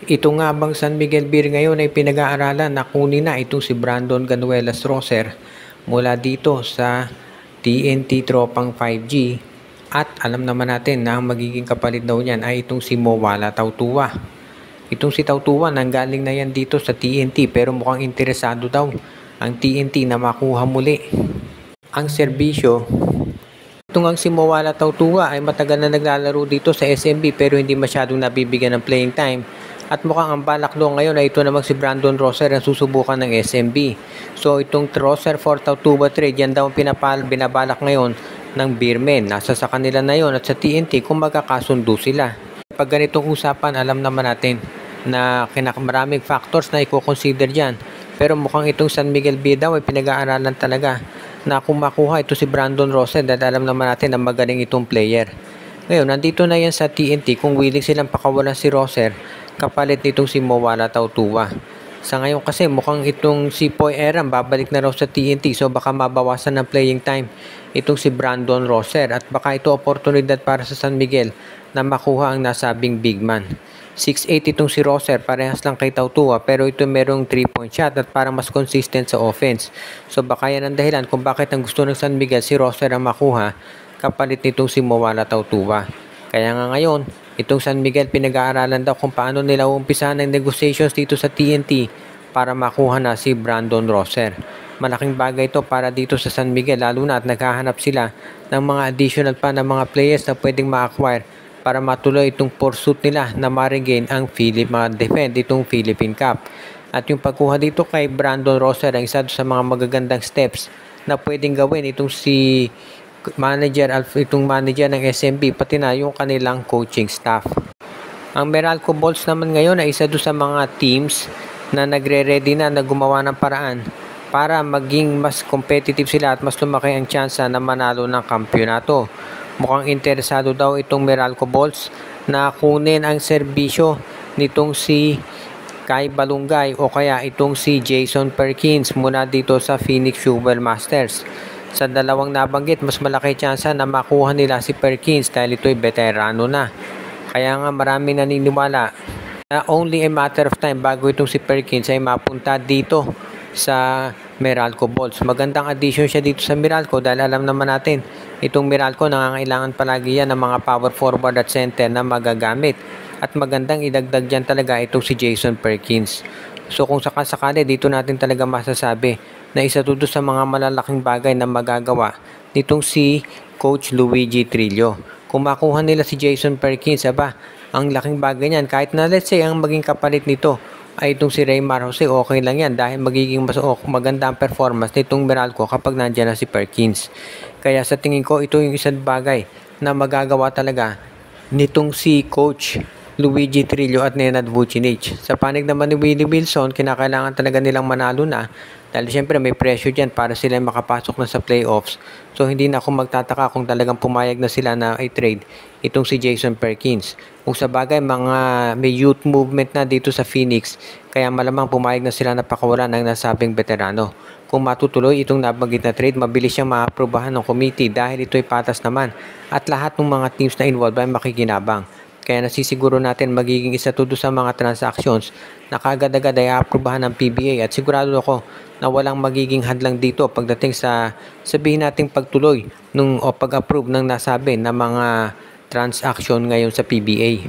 Ito nga bang San Miguel Beer ngayon ay pinag-aaralan na kunin na itong si Brandon Ganuelas Roser mula dito sa TNT Tropang 5G, at alam naman natin na ang magiging kapalit daw niyan ay itong si Mowala Tautua. Itong si Tautua nanggaling na yan dito sa TNT pero mukhang interesado daw ang TNT na makuha muli ang serbisyo. Itong ang si Mowala Tautua ay matagal na naglalaro dito sa SMB pero hindi masyadong nabibigyan ng playing time. At mukhang ang balak doon ngayon ay ito namang si Brandon Roser ang susubukan ng SMB. So itong Roser for Tautua trade, yan daw ang binabalak ngayon ng Beermen. Nasa sa kanila na yon at sa TNT kung magkakasundo sila. Pag ganitong usapan, alam naman natin na maraming factors na i-consider dyan. Pero mukhang itong San Miguel Beer daw ay pinag-aaralan talaga na kung makuha ito si Brandon Roser dahil alam naman natin na magaling itong player. Ngayon, nandito na yan sa TNT kung willing silang pakawalan si Roser kapalit nitong si Mowala Tautua. Sa ngayon kasi mukhang itong si Poy Eram babalik na raw sa TNT, so baka mabawasan ng playing time itong si Brandon Roser at baka ito oportunidad para sa San Miguel na makuha ang nasabing big man. 6'8 itong si Roser, parehas lang kay Tautua pero ito merong 3-point shot at parang mas consistent sa offense. So baka yan ang dahilan kung bakit ang gusto ng San Miguel si Roser ang makuha kapalit nitong si Mowala Tautua. Kaya nga ngayon, itong San Miguel pinag-aaralan daw kung paano nila uumpisahan ng negotiations dito sa TNT para makuha na si Brandon Roser. Malaking bagay ito para dito sa San Miguel lalo na at naghahanap sila ng mga additional pa na mga players na pwedeng ma-acquire para matuloy itong pursuit nila na ma-regain ang defend itong Philippine Cup. At yung pagkuha dito kay Brandon Roser ang isa sa mga magagandang steps na pwedeng gawin itong si manager ng SMB pati na yung kanilang coaching staff. Ang Meralco Bolts naman ngayon ay isa doon sa mga teams na nagre-ready na gumawa ng paraan para maging mas competitive sila at mas lumaki ang tsansa na manalo ng kampyonato. Mukhang interesado daw itong Meralco Bolts na kunin ang serbisyo nitong si Kai Balungay o kaya itong si Jason Perkins mula dito sa Phoenix Fuel Masters. Sa dalawang nabanggit, mas malaki tsansa na makuha nila si Perkins dahil ito'y veterano na. Kaya nga maraming naniniwala na only a matter of time bago itong si Perkins ay mapunta dito sa Meralco Bolts. Magandang addition siya dito sa Meralco dahil alam naman natin itong Meralco nangangailangan palagi yan ng mga power forward at center na magagamit. At magandang idagdag dyan talaga itong si Jason Perkins. So kung sakasakali dito natin talaga masasabi na isa to sa mga malalaking bagay na magagawa nitong si Coach Luigi Trillo. Kung makuha nila si Jason Perkins, ang laking bagay niyan. Kahit na let's say ang maging kapalit nito ay itong si Raymar Jose, okay lang yan dahil magiging mas maganda ang performance nitong Meralco kapag nandiyan na si Perkins. Kaya sa tingin ko, ito yung isang bagay na magagawa talaga nitong si Coach Luigi Trillo at Nenad Vucinic. Sa panig naman ni Willie Wilson, kinakailangan talaga nilang manalo na dahil siyempre may pressure dyan para sila makapasok na sa playoffs. So hindi na ako magtataka kung talagang pumayag na sila na i-trade itong si Jason Perkins. Kung sa bagay may youth movement na dito sa Phoenix, kaya malamang pumayag na sila na pakawalan ng nasabing veterano. Kung matutuloy itong nabanggit na trade, mabilis siyang maaprobahan ng committee dahil ito'y patas naman at lahat ng mga teams na involved ay makikinabang. Kaya nasisiguro natin magiging isa to sa mga transactions na kagad-agad ay aaprubahan ng PBA at sigurado ako na walang magiging hadlang dito pagdating sa sabihin nating pagtuloy o pag-approve ng nasabi na mga transaction ngayon sa PBA.